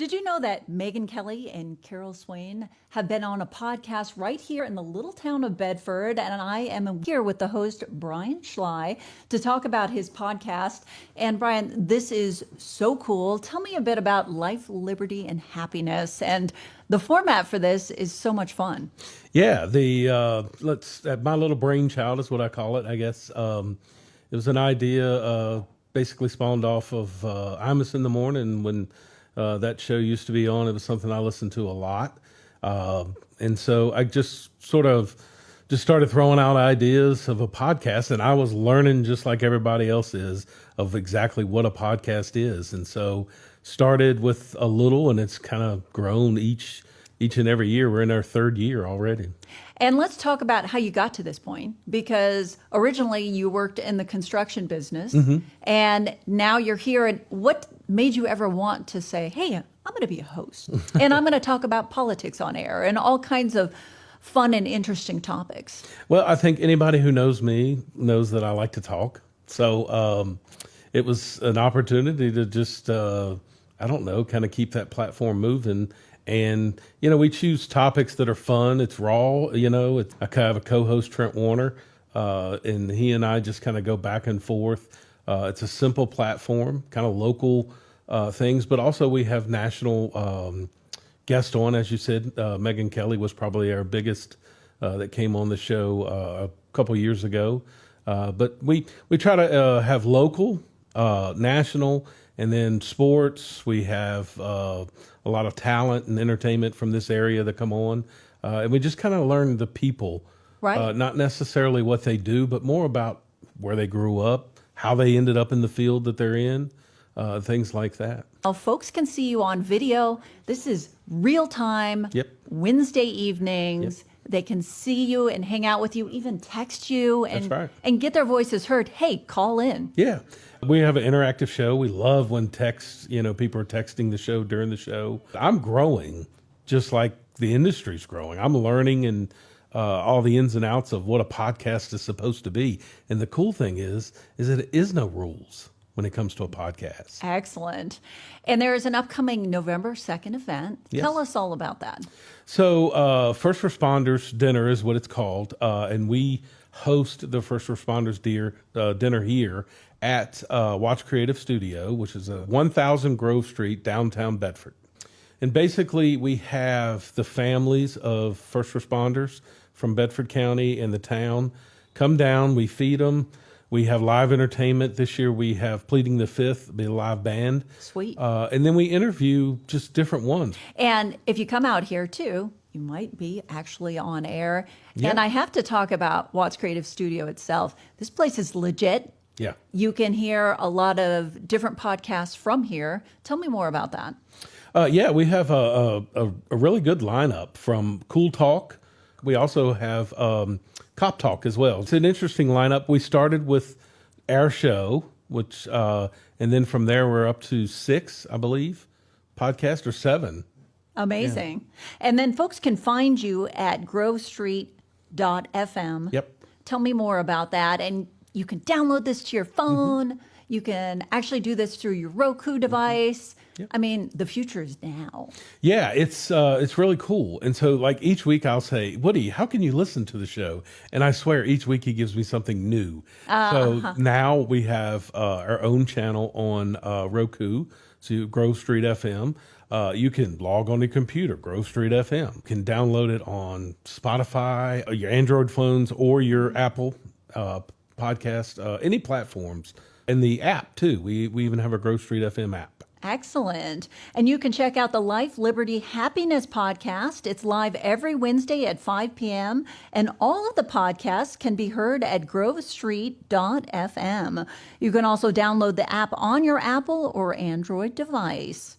Did you know that Megan Kelly and Carol Swain have been on a podcast right here in the little town of Bedford? And I am here with the host, Brian Schley, to talk about his podcast. And Brian, this is so cool. Tell me a bit about life, liberty, and happiness. And the format for this is so much fun. Yeah, my little brainchild is what I call it, I guess. It was an idea basically spawned off of Imus in the Morning when that show used to be on. It was something I listened to a lot. And so I just started throwing out ideas of a podcast, and I was learning just like everybody else is of exactly what a podcast is. And so started with a little, and it's kind of grown each and every year. We're in our third year already. And let's talk about how you got to this point, because originally you worked in the construction business, and now you're here. And what made you ever want to say, hey, I'm going to be a host, and I'm going to talk about politics on air and all kinds of fun and interesting topics? Well, I think anybody who knows me knows that I like to talk. So it was an opportunity to just, kind of keep that platform moving. And, we choose topics that are fun. It's raw, I have a co-host, Trent Warner, and he and I just kind of go back and forth. It's a simple platform, kind of local things, but also we have national guest on, as you said. Megan Kelly was probably our biggest that came on the show a couple years ago. But we try to have local, national, and then sports. We have a lot of talent and entertainment from this area that come on. And we just kind of learn the people, right? Not necessarily what they do, but more about where they grew up, how they ended up in the field that they're in, things like that. Now, folks can see you on video. This is real time, Wednesday evenings. Yep. They can see you and hang out with you, even text you and, That's right. and get their voices heard. Hey, call in. Yeah. We have an interactive show. We love when people are texting the show during the show. I'm growing just like the industry's growing. I'm learning and all the ins and outs of what a podcast is supposed to be. And the cool thing is that it is no rules when it comes to a podcast. Excellent. And there is an upcoming November 2nd event. Yes. Tell us all about that. So First Responders Dinner is what it's called. And we host the First Responders Dinner here at Watch Creative Studio, which is 1000 Grove Street, downtown Bedford. And basically we have the families of first responders from Bedford County and the town come down. We feed them. We have live entertainment. This year we have Pleading the Fifth, be a live band. Sweet. And then we interview just different ones. And if you come out here too, you might be actually on air. Yeah. And I have to talk about Watts Creative Studio itself. This place is legit. Yeah. You can hear a lot of different podcasts from here. Tell me more about that. We have a really good lineup from Cool Talk. We also have Cop Talk as well. It's an interesting lineup. We started with our show, which, and then from there we're up to 6, I believe, podcasts, or 7. Amazing. Yeah. And then folks can find you at grovestreet.fm. Yep. Tell me more about that. And you can download this to your phone. You can actually do this through your Roku device. Yep. I mean, the future is now. Yeah, it's really cool. And so like each week I'll say, Woody, how can you listen to the show? And I swear each week he gives me something new. So now we have our own channel on Roku, so Grove Street FM. You can log on your computer, Grove Street FM. You can download it on Spotify, your Android phones, or your Apple podcast, any platforms. And the app, too. We even have a Grove Street FM app. Excellent. And you can check out the Life, Liberty, Happiness podcast. It's live every Wednesday at 5 p.m. And all of the podcasts can be heard at grovestreet.fm. You can also download the app on your Apple or Android device.